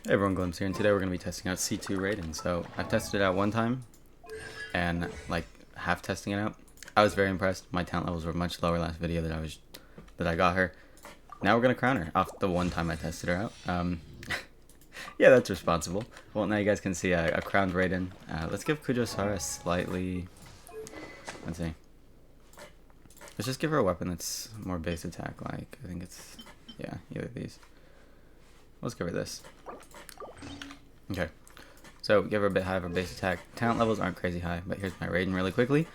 Hey everyone, Glimpse here, and today we're going to be testing out C2 Raiden. So I've tested it out one time, and like half testing it out, I was very impressed. My talent levels were much lower last video that I got her. Now we're going to crown her off the one time I tested her out. Yeah, that's responsible. Well, now you guys can see a crowned Raiden. Let's give Kujo-Sara slightly, let's see. Let's just give her a weapon that's more base attack, like, I think it's, yeah, either of these. Let's give her this. Okay, so give her a bit high of a base attack. Talent levels aren't crazy high, but here's my Raiden really quickly.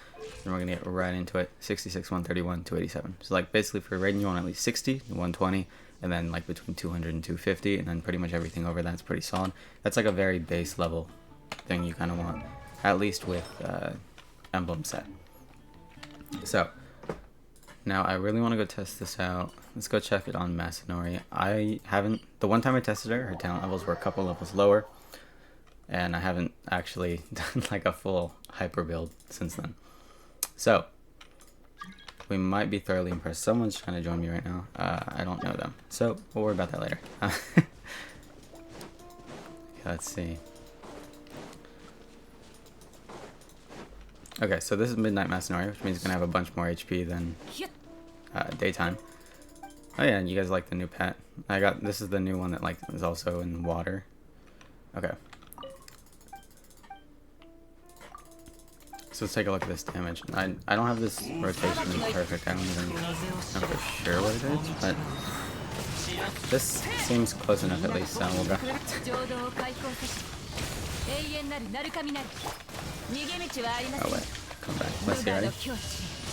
And we're going to get right into it. 66, 131, 287. So like basically for Raiden you want at least 60, 120, and then like between 200 and 250, and then pretty much everything over that's pretty solid. That's like a very base level thing you kind of want, at least with emblem set. So now I really want to go test this out. Let's go check it on Masanori. The one time I tested her talent levels were a couple levels lower, and I haven't actually done like a full hyper build since then. So we might be thoroughly impressed. Someone's trying to join me right now. I don't know them, so we'll worry about that later. Okay, let's see. Okay, so this is Midnight Masanori, which means it's gonna have a bunch more HP than daytime. Oh yeah, and you guys like the new pet. This is the new one that like is also in water. Okay. So let's take a look at this damage. I don't have this rotation perfect. I don't even know for sure what it is, but this seems close enough at least, so we'll go. Oh wait, come back. Let's see, ready?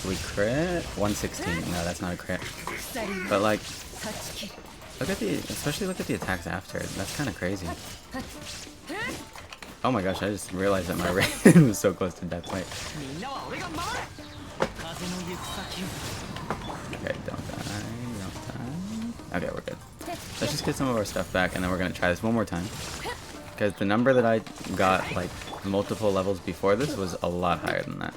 We crit? 116. No, that's not a crit. But like, especially look at the attacks after. That's kind of crazy. Oh my gosh, I just realized that my Raiden was so close to death. Wait. Okay, don't die. Okay, we're good. Let's just get some of our stuff back, and then we're gonna try this one more time. Because the number that I got, like, multiple levels before this was a lot higher than that.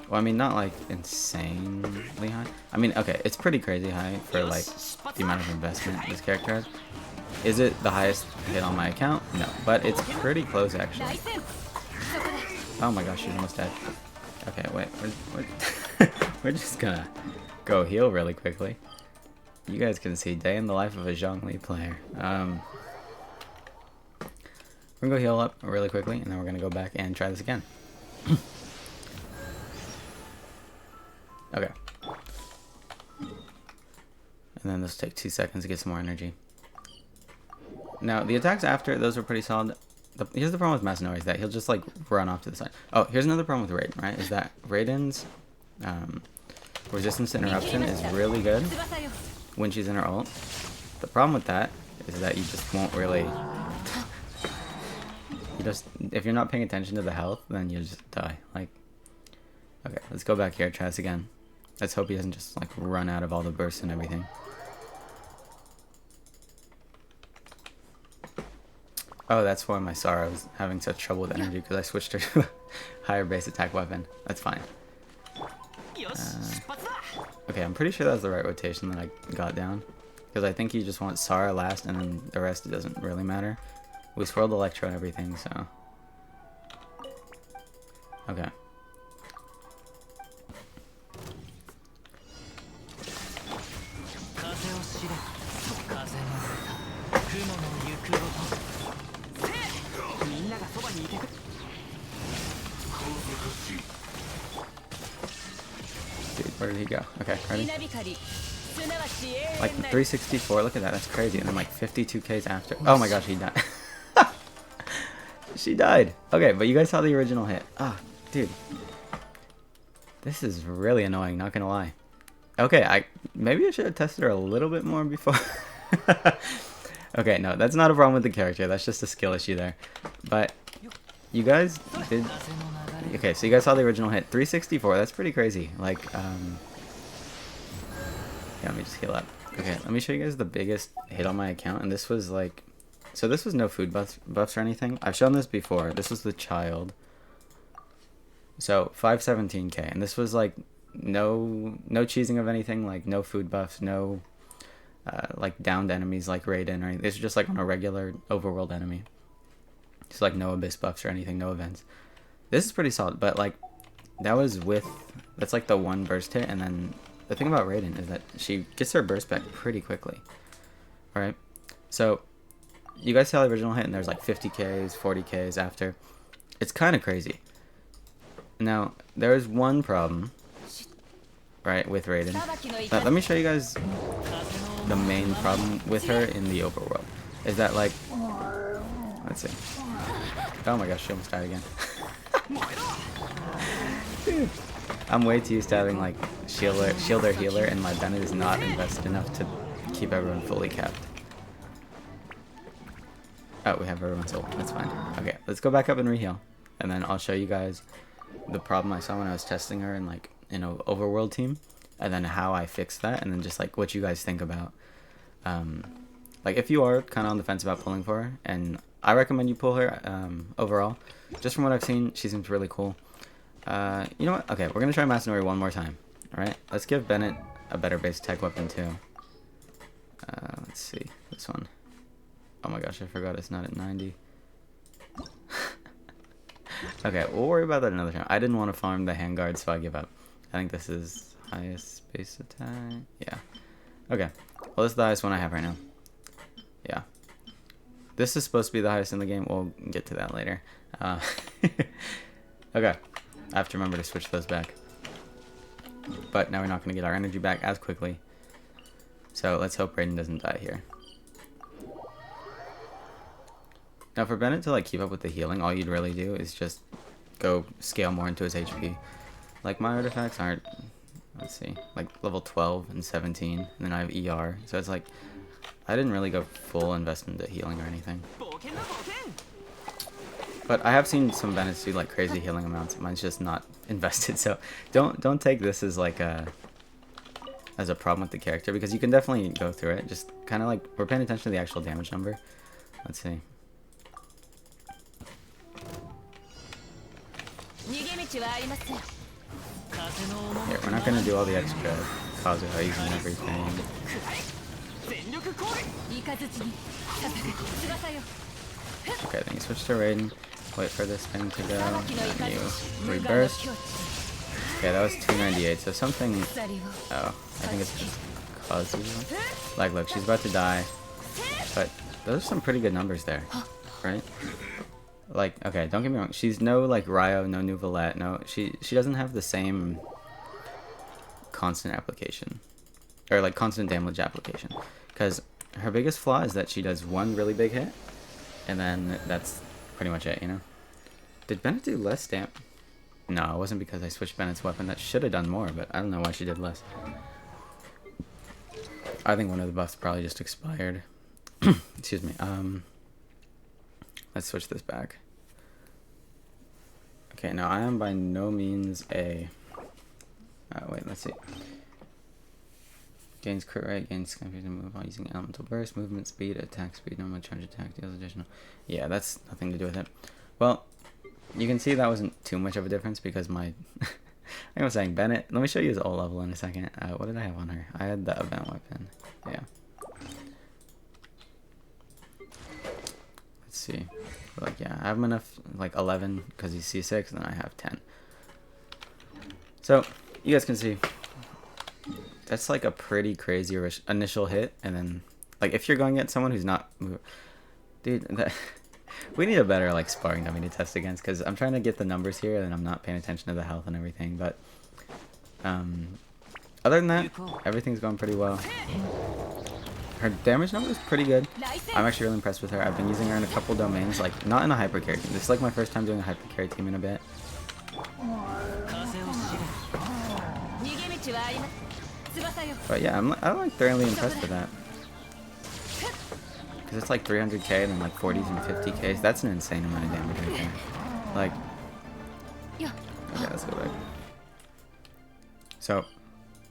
Well, I mean, not, like, insanely high. I mean, okay, it's pretty crazy high for, like, the amount of investment this character has. Is it the highest hit on my account? No, but it's pretty close, actually. Oh my gosh, she's almost dead. Okay, wait, we're just gonna go heal really quickly. You guys can see day in the life of a Zhongli player. We're gonna go heal up really quickly, and then we're gonna go back and try this again. Okay. And then this will take 2 seconds to get some more energy. Now, the attacks after, those were pretty solid. Here's the problem with Masanori, is that he'll just, like, run off to the side. Oh, here's another problem with Raiden, right? Is that Raiden's resistance to interruption is really good when she's in her ult. The problem with that is that you just won't really... if you're not paying attention to the health, then you just die. Like, okay, let's go back here, try this again. Let's hope he doesn't just, like, run out of all the bursts and everything. Oh, that's why my Sara was having such trouble with energy, because I switched her to a higher base attack weapon. That's fine. Okay, I'm pretty sure that was the right rotation that I got down. Because I think you just want Sara last, and then the rest it doesn't really matter. We swirled Electro and everything, so... Okay. Dude, where did he go? Okay, ready? Like 364, look at that, that's crazy. And then like 52Ks after. Oh my gosh, he died. She died. Okay, but you guys saw the original hit. Ah, oh, dude. This is really annoying, not gonna lie. Okay, maybe I should have tested her a little bit more before. Okay, no, that's not a problem with the character. That's just a skill issue there. But you guys did... Okay, so you guys saw the original hit. 364, that's pretty crazy. Like, yeah, let me just heal up. Okay, let me show you guys the biggest hit on my account. And this was like... So this was no food buffs or anything. I've shown this before. This was the child. So 517k. And this was like no cheesing of anything. Like no food buffs, no like downed enemies like Raiden, or it's just like on a regular overworld enemy. It's like no abyss buffs or anything, no events. This is pretty solid, but like that's like the one burst hit, and then the thing about Raiden is that she gets her burst back pretty quickly. Alright, so you guys saw the original hit, and there's like 50Ks, 40Ks after. It's kind of crazy. Now, there's one problem, right, with Raiden. Let me show you guys the main problem with her in the overworld. Is that, like, let's see. Oh my gosh, she almost died again. Dude, I'm way too used to having, like, shielder, healer, and my Bennett is not invested enough to keep everyone fully capped. Oh, we have everyone's ult. That's fine. Okay, let's go back up and reheal. And then I'll show you guys the problem I saw when I was testing her in, like, you know, overworld team. And then how I fixed that. And then just, like, what you guys think about. Like, if you are kind of on the fence about pulling for her. And I recommend you pull her overall. Just from what I've seen, she seems really cool. You know what? Okay, we're going to try Masanori one more time. Alright? Let's give Bennett a better base tech weapon, too. Let's see. This one. Oh my gosh, I forgot it's not at 90. Okay, we'll worry about that another time. I didn't want to farm the handguard, so I give up. I think this is highest base attack. Yeah. Okay. Well, this is the highest one I have right now. Yeah. This is supposed to be the highest in the game. We'll get to that later. Okay. I have to remember to switch those back. But now we're not going to get our energy back as quickly. So let's hope Raiden doesn't die here. Now for Bennett to like keep up with the healing, all you'd really do is just go scale more into his HP. Like my artifacts aren't, let's see, like level 12 and 17, and then I have ER, so it's like, I didn't really go full invest into healing or anything. But I have seen some Bennetts do like crazy healing amounts. Mine's just not invested, so don't take this as like as a problem with the character, because you can definitely go through it. Just kind of like, we're paying attention to the actual damage number. Let's see. Here, we're not gonna do all the extra Kazuhais and everything. Okay, then you switch to Raiden. Wait for this thing to go. And you reburst. Okay, that was 298. So something. Oh, I think it's just Kazuha. Like, look, she's about to die. But those are some pretty good numbers there, right? Like, okay, don't get me wrong. She's no like Ryo, no new Valette, no. She doesn't have the same constant application, or like constant damage application, because her biggest flaw is that she does one really big hit, and then that's pretty much it, you know. Did Bennett do less damage? No, it wasn't because I switched Bennett's weapon. That should have done more, but I don't know why she did less. I think one of the buffs probably just expired. Excuse me. Let's switch this back. Okay, now I am by no means a... wait, let's see. Gains crit rate, gains confusing move while using elemental burst, movement speed, attack speed, normal charge attack, deals additional... Yeah, that's nothing to do with it. Well, you can see that wasn't too much of a difference because my... I was saying Bennett. Let me show you his ult level in a second. What did I have on her? I had the event weapon. Yeah. Let's see. Like, yeah, I have him enough, like 11 because he's C6, and then I have 10. So you guys can see that's like a pretty crazy initial hit, and then like if you're going at someone who's not, dude, that we need a better like sparring dummy to test against, because I'm trying to get the numbers here and I'm not paying attention to the health and everything. But other than that, everything's going pretty well. Her damage number is pretty good. I'm actually really impressed with her. I've been using her in a couple domains, like not in a hypercarry team. This is like my first time doing a hypercarry team in a bit. But yeah, I'm like thoroughly impressed with that. Because it's like 300k and then like 40s and 50ks. That's an insane amount of damage right there. Like, okay, let's go back. So,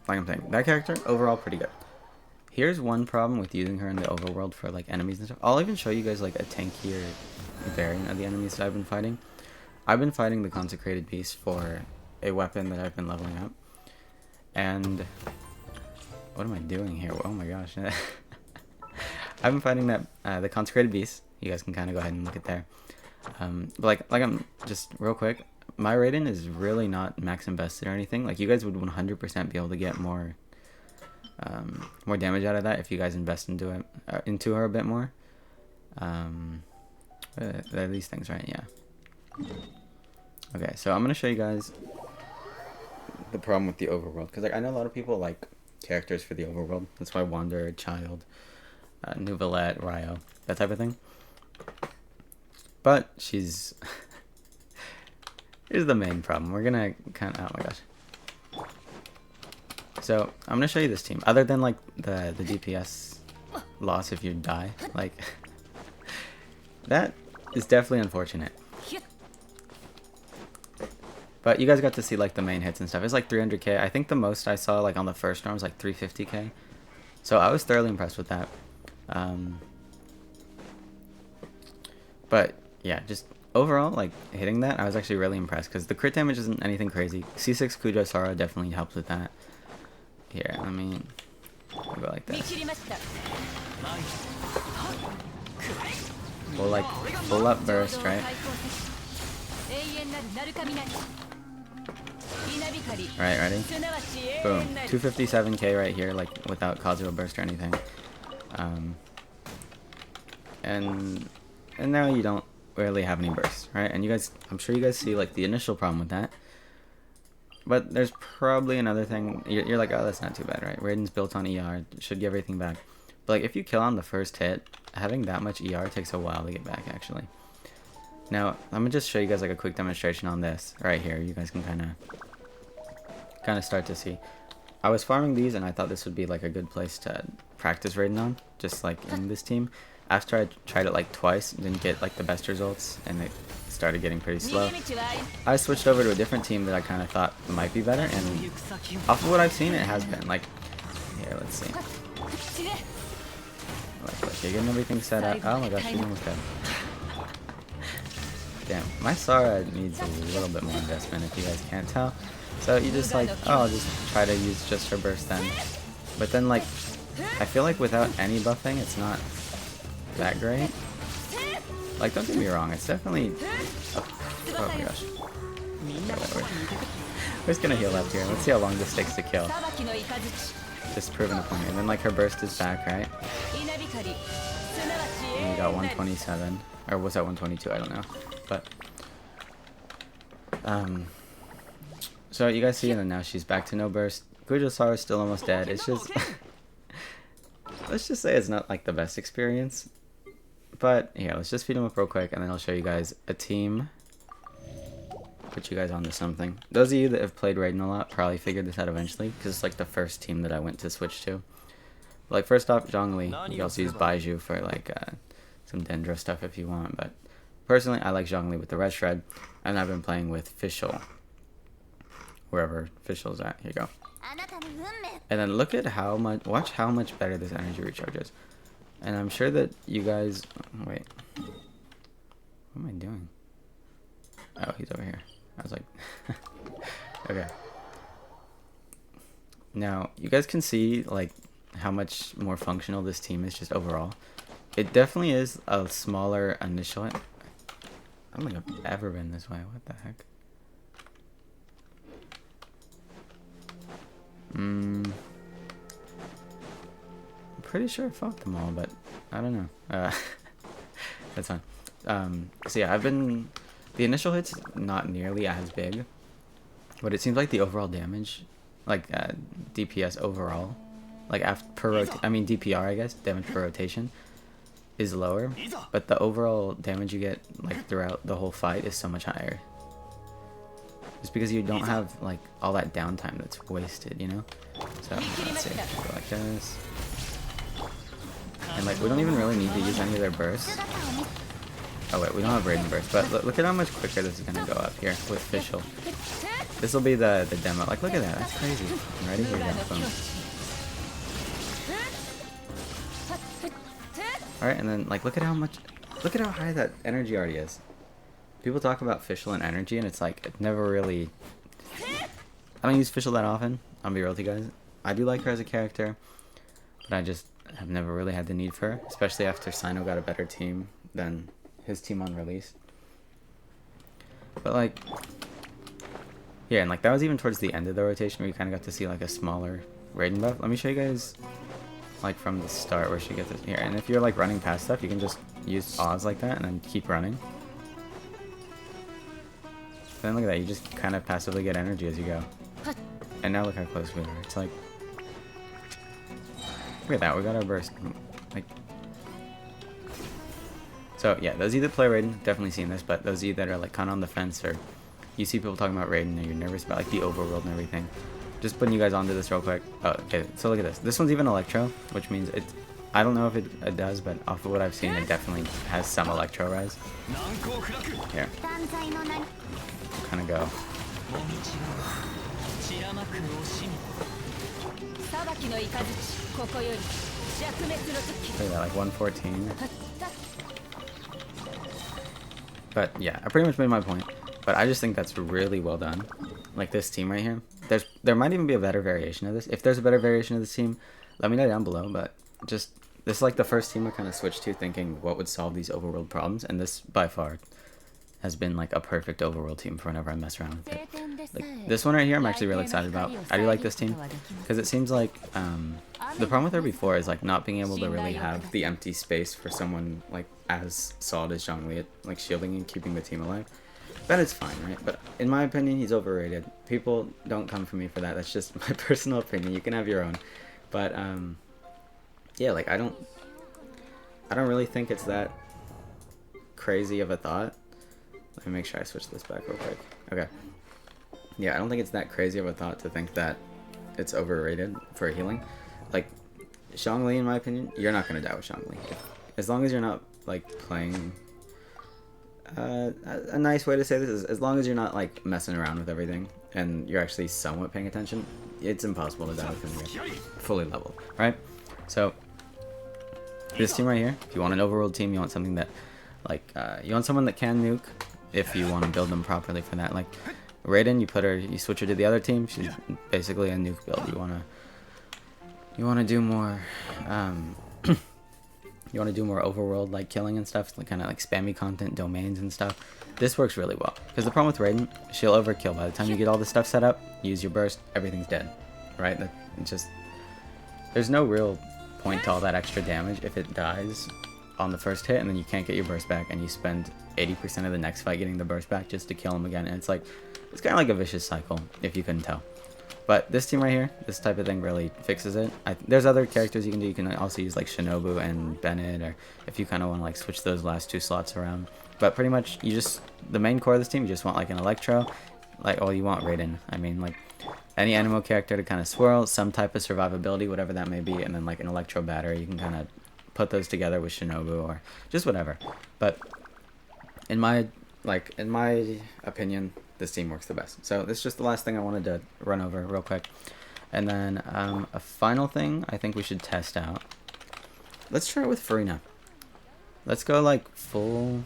like I'm saying, that character overall pretty good. Here's one problem with using her in the overworld for like enemies and stuff. I'll even show you guys like a tankier variant of the enemies that I've been fighting. I've been fighting the Consecrated Beast for a weapon that I've been leveling up. And what am I doing here? Oh my gosh. I've been fighting that the Consecrated Beast. You guys can kind of go ahead and look at there. But like I'm just real quick, my Raiden is really not max invested or anything. Like you guys would 100% be able to get more damage out of that if you guys invest into it into her a bit more. They're these things, right? Yeah. Okay, so I'm gonna show you guys the problem with the overworld, because like I know a lot of people like characters for the overworld. That's why Wander, Child, Nouvellette, Ryo, that type of thing. But she's here's the main problem. We're gonna kind of, oh my gosh. So I'm gonna show you this team. Other than like the DPS loss if you die, like that is definitely unfortunate. But you guys got to see like the main hits and stuff. It's like 300k. I think the most I saw like on the first round was like 350k. So I was thoroughly impressed with that. But yeah, just overall like hitting that, I was actually really impressed because the crit damage isn't anything crazy. C6 Kujo Sara definitely helps with that. Here, I mean, we'll go like this. We'll like full up burst, right? Right, ready? Boom. 257k right here, like without Kazuo burst or anything. And now you don't really have any bursts, right? And you guys, I'm sure you guys see like the initial problem with that. But there's probably another thing. You're like, oh, that's not too bad, right? Raiden's built on ER, should get everything back. But like if you kill on the first hit, having that much ER takes a while to get back actually. Now, I'm gonna just show you guys like a quick demonstration on this right here. You guys can kind of start to see. I was farming these and I thought this would be like a good place to practice Raiden on, just like in this team. After I tried it like twice, didn't get like the best results, and it started getting pretty slow. I switched over to a different team that I kind of thought might be better, and off of what I've seen, it has been. Like, here, let's see. Like you're getting everything set up. Oh my gosh, she's almost dead. Damn, my Sara needs a little bit more investment if you guys can't tell. So you just like, oh, I'll just try to use just her burst then. But then like, I feel like without any buffing, it's not that great. Like, don't get me wrong, it's definitely... Oh my gosh. We're just gonna heal up here. Let's see how long this takes to kill. Just proving a point. And then like her burst is back, right? And we got 127. Or was that 122? I don't know. But so you guys see, and then now she's back to no burst. Kujo Sara is still almost dead. It's just let's just say it's not like the best experience. But yeah, let's just feed him up real quick, and then I'll show you guys a team. Put you guys onto something. Those of you that have played Raiden a lot probably figured this out eventually, because it's like the first team that I went to switch to. Like first off, Zhongli. You can also use Baiju for like some Dendro stuff if you want, but personally I like Zhongli with the Red Shred, and I've been playing with Fischl. Wherever Fischl's at. Here you go. And then look at how much, watch how much better this energy recharge is. And I'm sure that you guys, wait, what am I doing? Oh, he's over here. I was like, okay. Now, you guys can see like how much more functional this team is just overall. It definitely is a smaller initial. I don't think I've ever been this way. What the heck? I'm pretty sure I fought them all, but I don't know. That's fine. So yeah, the initial hit's not nearly as big, but it seems like the overall damage, like DPS overall, like DPR, I guess, damage per rotation, is lower, but the overall damage you get like throughout the whole fight is so much higher. Just because you don't have like all that downtime that's wasted, you know? So let's see, go like this. And like we don't even really need to use any of their bursts. Oh wait, we don't have Raiden burst, but look at how much quicker this is gonna go up here with Fischl. This will be the demo. Like look at that, that's crazy. Ready? Here we go. Boom. Alright, and then like look at how high that energy already is. People talk about Fischl and energy, and it's like, it never really... I don't use Fischl that often, I'll be real with you guys. I do like her as a character, but have never really had the need for her, especially after Sino got a better team than his team on release. But like, yeah, and like that was even towards the end of the rotation where you kind of got to see like a smaller Raiden buff. Let me show you guys like from the start where she gets it here. And if you're like running past stuff, you can just use Oz like that and then keep running. Then look at that, you just kind of passively get energy as you go. And now look how close we are. It's like, look at that, we got our burst. Like, so yeah, those of you that play Raiden, definitely seen this, but those of you that are like kind of on the fence, or you see people talking about Raiden and you're nervous about like the overworld and everything, just putting you guys onto this real quick. Oh, okay, so look at this. This one's even Electro, which means it's, I don't know if it does, but off of what I've seen, it definitely has some Electro rise. Here. Kind of go. Look at that, like 114. But yeah, I pretty much made my point. But I just think that's really well done. Like this team right here. There might even be a better variation of this. If there's a better variation of this team, let me know down below. But just, this is like the first team I kind of switched to thinking what would solve these overworld problems. And this, by far, has been like a perfect overworld team for whenever I mess around with it. Like this one right here, I'm actually really excited about. I do like this team because it seems like the problem with her before is like not being able to really have the empty space for someone like as solid as Zhongli, like shielding and keeping the team alive. That is fine, right? But in my opinion, he's overrated. People don't come for me for that. That's just my personal opinion. You can have your own. But yeah, like I don't really think it's that crazy of a thought. Let me make sure I switch this back real quick. Okay. Yeah, I don't think it's that crazy of a thought to think that it's overrated for healing. Like, Zhongli, in my opinion, you're not going to die with Zhongli. As long as you're not, like, playing... a nice way to say this is, as long as you're not, like, messing around with everything, and you're actually somewhat paying attention, it's impossible to die with him when you're fully leveled, right? So, this team right here, if you want an overworld team, you want something that, like, you want someone that can nuke, if you want to build them properly for that. Like Raiden, you switch her to the other team, she's basically a nuke build. You want to do more you want to do more overworld like killing and stuff, like kind of like spammy content, domains and stuff. This works really well because the problem with Raiden, she'll overkill. By the time you get all this stuff set up, use your burst, everything's dead, right? That just, there's no real point to all that extra damage if it dies on the first hit and then you can't get your burst back and you spend 80% of the next fight getting the burst back just to kill him again. And it's like, it's kind of like a vicious cycle if you couldn't tell. But this team right here, this type of thing really fixes it. There's other characters you can do. You can also use like Shinobu and Bennett, or if you kind of want to like switch those last two slots around. But pretty much you just, the main core of this team, you just want like an Electro, like, oh, you want Raiden. I mean, like any Anemo character to kind of swirl, some type of survivability, whatever that may be, and then like an Electro battery. You can kind of put those together with Shinobu or just whatever. But in my opinion, this team works the best. So this is just the last thing I wanted to run over real quick. And then a final thing I think we should test out. Let's try it with Furina. Let's go like full,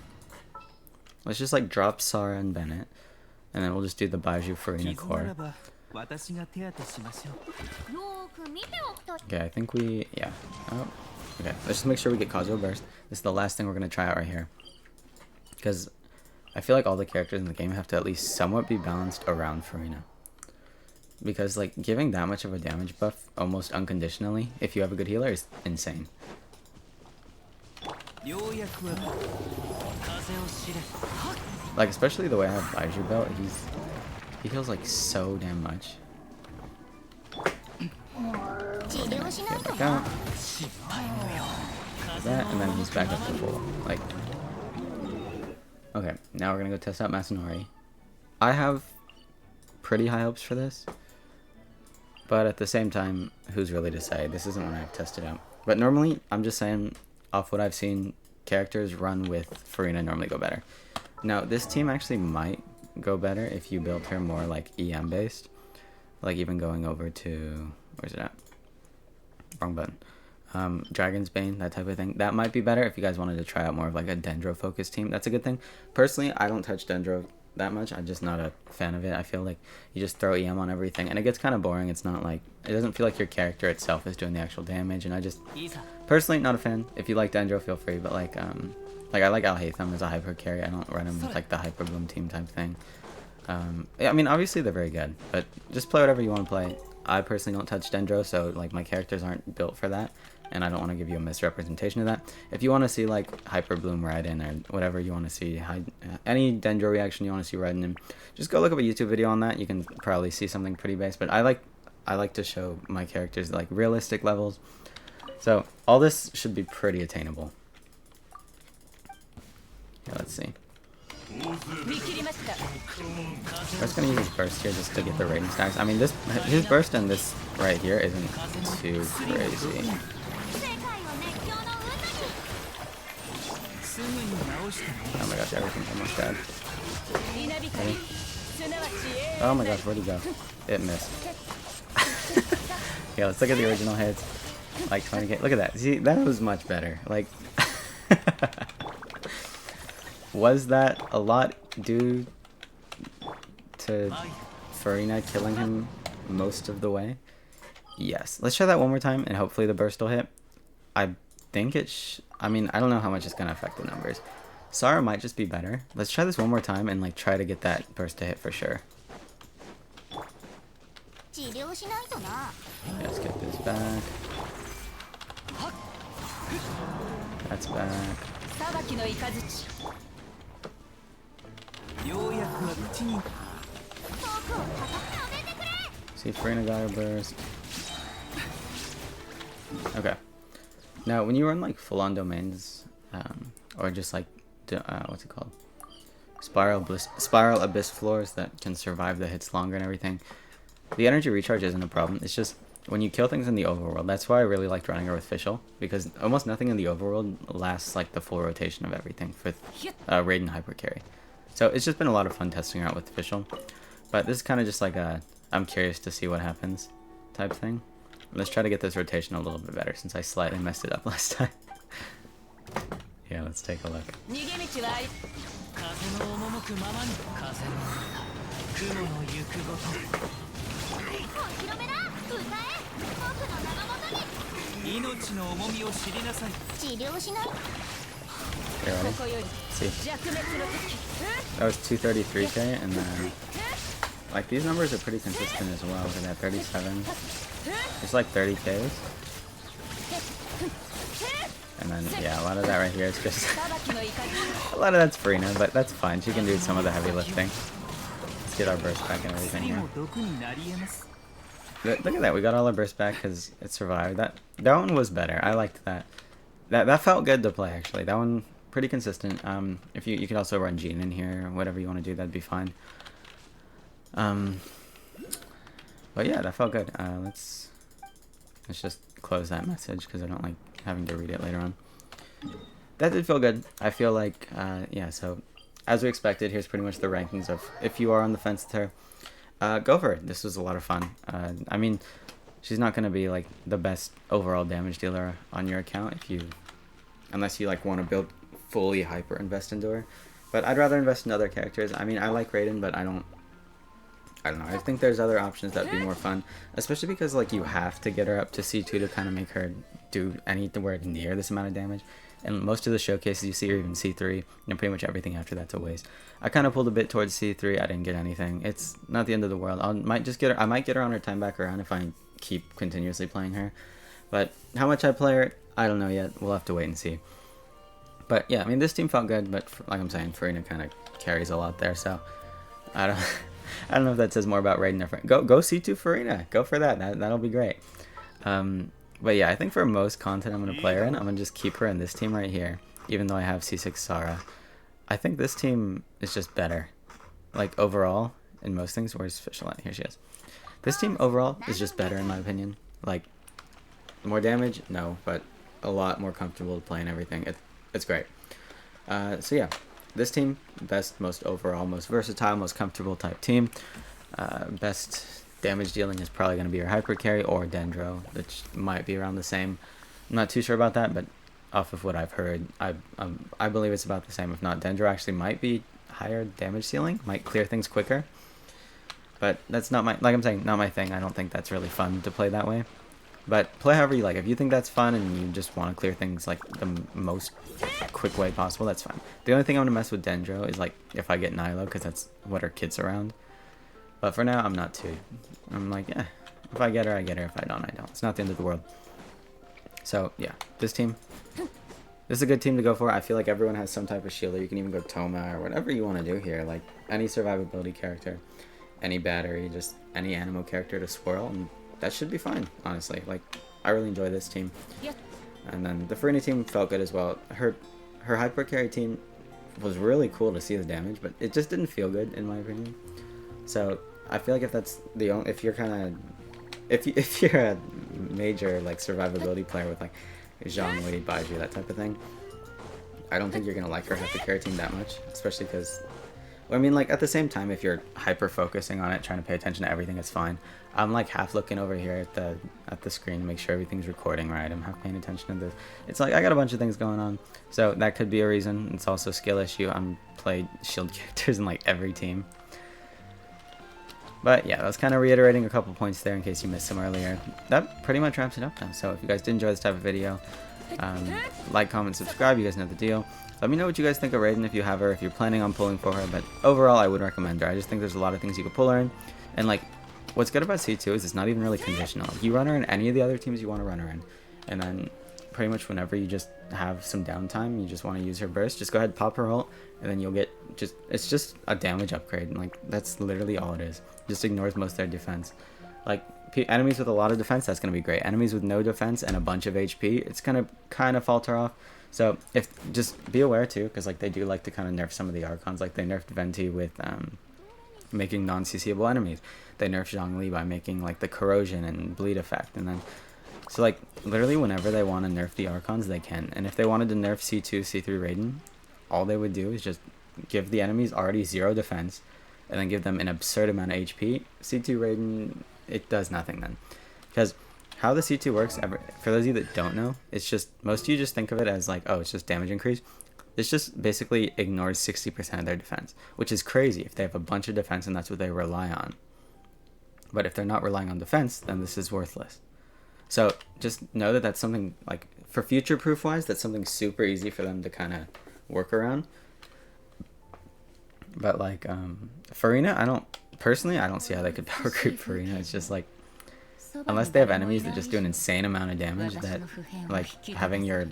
let's just like drop Sara and Bennett, and then we'll just do the Baiju Furina core. Okay, I think we, yeah. Oh, okay, let's just make sure we get Kazuo Burst. This is the last thing we're going to try out right here. Because I feel like all the characters in the game have to at least somewhat be balanced around Furina. Because like giving that much of a damage buff almost unconditionally, if you have a good healer, is insane. Like especially the way I have Baiju belt, he heals like so damn much. Okay, back out. That, and then he's back up to full. Like, okay, now we're gonna go test out Masanori. I have pretty high hopes for this, but at the same time, who's really to say? This isn't one I've tested out. But normally, I'm just saying, off what I've seen, characters run with Furina normally go better. Now, this team actually might go better if you build her more like EM based, like even going over to, where's it at? Wrong button. Dragon's Bane, that type of thing. That might be better if you guys wanted to try out more of like a Dendro focused team. That's a good thing. Personally, I don't touch Dendro that much. I'm just not a fan of it. I feel like you just throw EM on everything, and it gets kind of boring. It's not like, it doesn't feel like your character itself is doing the actual damage, and I just, personally, not a fan. If you like Dendro, feel free, but like I like Alhaitham as a hyper carry. I don't run him with like the hyper bloom team type thing. Yeah, I mean, obviously they're very good, but just play whatever you want to play. I personally don't touch Dendro, so like my characters aren't built for that, and I don't want to give you a misrepresentation of that. If you want to see like Hyper Bloom Raiden or whatever you want to see, any Dendro reaction you want to see Raiden in, just go look up a YouTube video on that. You can probably see something pretty base, but I like to show my characters like realistic levels. So all this should be pretty attainable. Yeah, let's see. I'm just gonna use his burst here just to get the rating stacks. I mean, his burst and this right here isn't too crazy. Oh my gosh, everything's almost dead. Ready? Oh my gosh, where'd he go? It missed. Yeah, let's look at the original hits. Like 20k. Look at that. See, that was much better. Like, was that a lot due to Furina killing him most of the way? Yes. Let's try that one more time, and hopefully the burst will hit. I think I mean, I don't know how much it's going to affect the numbers. Sara might just be better. Let's try this one more time and like try to get that burst to hit for sure. Yeah, let's get this back. That's back. See, Furina got her burst. Okay. Now, when you run like full-on domains, or just like, what's it called? Spiral Abyss floors that can survive the hits longer and everything, the energy recharge isn't a problem. It's just when you kill things in the overworld. That's why I really liked running her with Fischl, because almost nothing in the overworld lasts like the full rotation of everything for Raiden Hypercarry. So it's just been a lot of fun testing her out with Fischl. But this is kind of just like a, I'm curious to see what happens type thing. Let's try to get this rotation a little bit better since I slightly messed it up last time. Yeah, let's take a look. Okay, ready? See. That was 233k, and then like these numbers are pretty consistent as well. Look at that, 37. It's like 30Ks. And then, yeah, a lot of that right here is just... a lot of that's Furina, but that's fine. She can do some of the heavy lifting. Let's get our burst back and everything here. Look at that, we got all our burst back because it survived. That one was better. I liked that. That felt good to play, actually. That one, pretty consistent. If you could also run Jean in here, or whatever you want to do, that'd be fine. But yeah, that felt good. Let's just close that message because I don't like having to read it later on. That did feel good. I feel like, yeah, so as we expected, here's pretty much the rankings of if you are on the fence with her, go for it. This was a lot of fun. I mean, she's not going to be like the best overall damage dealer on your account unless you like want to build fully hyper invest into her. But I'd rather invest in other characters. I mean, I like Raiden, but I don't know. I think there's other options that would be more fun, especially because like you have to get her up to C2 to kind of make her do anywhere near this amount of damage. And most of the showcases you see are even C3, and pretty much everything after that's a waste. I kind of pulled a bit towards C3. I didn't get anything. It's not the end of the world. I might get her on her time back around if I keep continuously playing her. But how much I play her, I don't know yet. We'll have to wait and see. But yeah, I mean, this team felt good, but like I'm saying, Furina kind of carries a lot there, so I don't know if that says more about Raiden or Furina. Go C2 Furina. Go for that. That'll be great. But yeah, I think for most content I'm going to play her in, I'm going to just keep her in this team right here, even though I have C6 Sara. I think this team is just better. Like, overall, in most things. Where's Fischl at? Here she is. This team, overall, is just better, in my opinion. Like, more damage? No, but a lot more comfortable to play and everything. It's great. So yeah, this team, best, most overall, most versatile, most comfortable type team. Best damage dealing is probably going to be your Hypercarry or Dendro, which might be around the same. I'm not too sure about that, but off of what I've heard, I believe it's about the same. If not, Dendro actually might be higher damage ceiling might clear things quicker. But that's not my, like I'm saying, not my thing. I don't think that's really fun to play that way. But play however you like. If you think that's fun and you just want to clear things like the most quick way possible, that's fine. The only thing I'm going to mess with Dendro is like if I get Nilo, because that's what her kit's around. But for now, I'm not too. I'm like, yeah, if I get her, I get her. If I don't, I don't. It's not the end of the world. So yeah, this team. This is a good team to go for. I feel like everyone has some type of shielder. You can even go Toma or whatever you want to do here. Like any survivability character, any battery, just any Animo character to swirl, and that should be fine, honestly. Like, I really enjoy this team. Yeah. And then the Furina team felt good as well. Her Hypercarry team was really cool to see the damage, but it just didn't feel good in my opinion. So I feel like if that's the only, if you're kind of, if you're a major like survivability player with like Zhongli, Baiju, that type of thing, I don't think you're gonna like her Hypercarry team that much, especially because, well, I mean, like at the same time, if you're hyper focusing on it, trying to pay attention to everything, it's fine. I'm like half looking over here at the screen to make sure everything's recording right. I'm half paying attention to this. It's like I got a bunch of things going on, so that could be a reason. It's also a skill issue. I'm played shield characters in like every team. But yeah, that's kind of reiterating a couple points there in case you missed some earlier. That pretty much wraps it up now. So if you guys did enjoy this type of video, like, comment, subscribe. You guys know the deal. Let me know what you guys think of Raiden if you have her, if you're planning on pulling for her. But overall, I would recommend her. I just think there's a lot of things you could pull her in. And like, what's good about C2 is it's not even really conditional. You run her in any of the other teams you want to run her in. And then pretty much whenever you just have some downtime, you just want to use her burst, just go ahead, pop her ult, and then you'll get just, it's just a damage upgrade. And like, that's literally all it is. Just ignores most of their defense. Like, enemies with a lot of defense, that's going to be great. Enemies with no defense and a bunch of HP, it's going to kind of falter off. So if just be aware too, because like they do like to kind of nerf some of the Archons. Like they nerfed Venti with making non-CCable enemies. They nerfed Zhongli by making like the corrosion and bleed effect. And then so like literally whenever they want to nerf the Archons, they can. And if they wanted to nerf C2, C3 Raiden, all they would do is just give the enemies already 0 defense and then give them an absurd amount of HP. C2 Raiden, it does nothing then. Because how the C2 works, for those of you that don't know, it's just, most of you just think of it as like, oh, it's just damage increase. This just basically ignores 60% of their defense, which is crazy if they have a bunch of defense and that's what they rely on. But if they're not relying on defense, then this is worthless. So just know that that's something, like, for future-proof wise, that's something super easy for them to kind of work around. But like, Furina, I don't see how they could power creep Furina. It's just like, unless they have enemies that just do an insane amount of damage, that like having your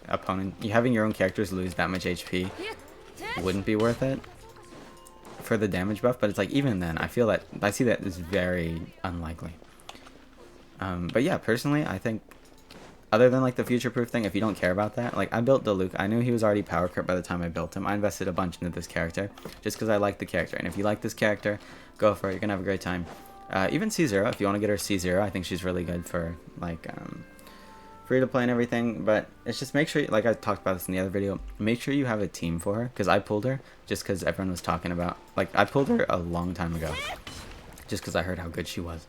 own characters lose that much HP wouldn't be worth it for the damage buff. But it's like, even then, I see that as very unlikely. But yeah, personally, I think other than like the future proof thing, if you don't care about that, like I built Diluc. I knew he was already power crept by the time I built him. I invested a bunch into this character just because I like the character. And if you like this character, go for it. You're gonna have a great time. Even C0, if you want to get her C0, I think she's really good for like free to play and everything. But it's just make sure, like I talked about this in the other video, make sure you have a team for her. Because I pulled her just because everyone was talking about, like I pulled her a long time ago just because I heard how good she was.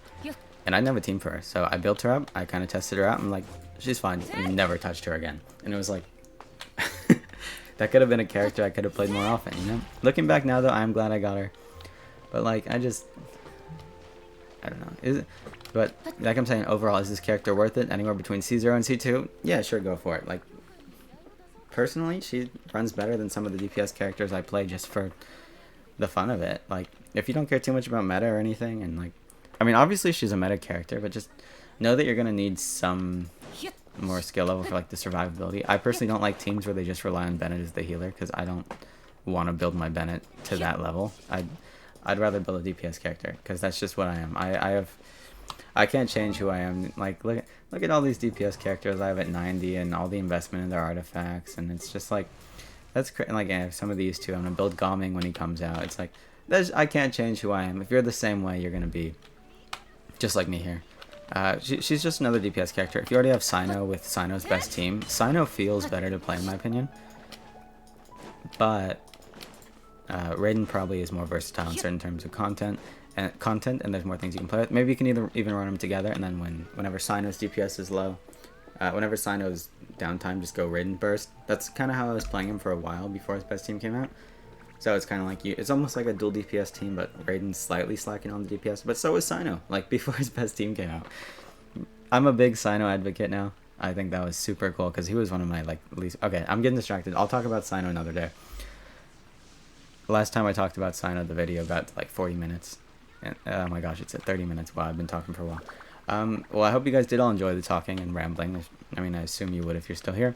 And I didn't have a team for her, so I built her up. I kind of tested her out. I'm like, she's fine. And never touched her again. And it was like, that could have been a character I could have played more often, you know? Looking back now, though, I'm glad I got her. But like, I don't know. But like I'm saying, overall, is this character worth it? Anywhere between C0 and C2? Yeah, sure, go for it. Like, personally, she runs better than some of the DPS characters I play just for the fun of it. Like, if you don't care too much about meta or anything, and like, I mean, obviously she's a meta character, but just know that you're going to need some more skill level for like the survivability. I personally don't like teams where they just rely on Bennett as the healer, because I don't want to build my Bennett to that level. I'd rather build a DPS character, because that's just what I am. I can't change who I am. Like, look at all these DPS characters I have at 90 and all the investment in their artifacts, and it's just like, that's crazy. Like, yeah, some of these too, I'm going to build Gaming when he comes out. It's like, I can't change who I am. If you're the same way, you're going to be just like me here. She's just another DPS character. If you already have Sino with Sino's best team, Sino feels better to play in my opinion. But Raiden probably is more versatile in certain terms of content, and there's more things you can play with. Maybe you can even run them together, and then whenever Sino's DPS is low, whenever Sino's downtime, just go Raiden burst. That's kind of how I was playing him for a while before his best team came out. So it's kind of like it's almost like a dual DPS team, but Raiden's slightly slacking on the DPS. But so is Sino. Like before his best team came out. I'm a big Sino advocate now. I think that was super cool because he was one of my like least. Okay, I'm getting distracted. I'll talk about Sino another day. Last time I talked about Sino, the video got like 40 minutes. And, oh my gosh, it's at 30 minutes. Wow, I've been talking for a while. Well, I hope you guys did all enjoy the talking and rambling. I mean, I assume you would if you're still here.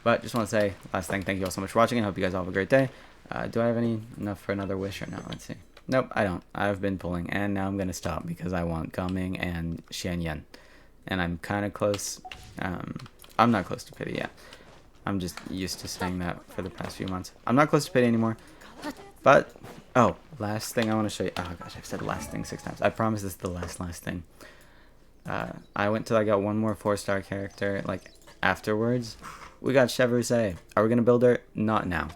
But just want to say, last thing, thank you all so much for watching, and hope you guys all have a great day. Do I have enough for another wish or no? Let's see. Nope, I don't. I've been pulling, and now I'm going to stop because I want Gumming and Xianyan. And I'm kind of close. I'm not close to Pity yet. I'm just used to saying that for the past few months. I'm not close to Pity anymore. But, oh, last thing I want to show you. Oh gosh, I've said last thing 6 times. I promise this is the last thing. I went till I got one more 4-star character, like, afterwards. We got Chevrolet. Are we going to build her? Not now.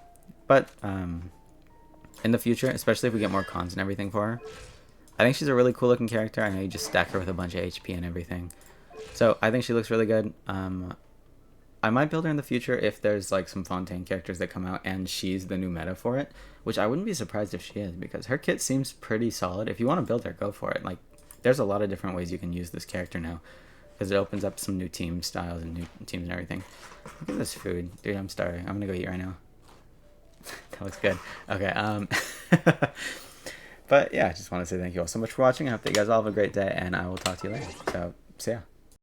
But, in the future, especially if we get more cons and everything for her. I think she's a really cool looking character. I know you just stack her with a bunch of HP and everything. So, I think she looks really good. I might build her in the future if there's like some Fontaine characters that come out and she's the new meta for it, which I wouldn't be surprised if she is because her kit seems pretty solid. If you want to build her, go for it. Like, there's a lot of different ways you can use this character now because it opens up some new team styles and new teams and everything. Look at this food. Dude, I'm starving. I'm going to go eat right now. That looks good. Okay, but yeah, I just want to say thank you all so much for watching. I hope that you guys all have a great day, and I will talk to you later. So, see ya.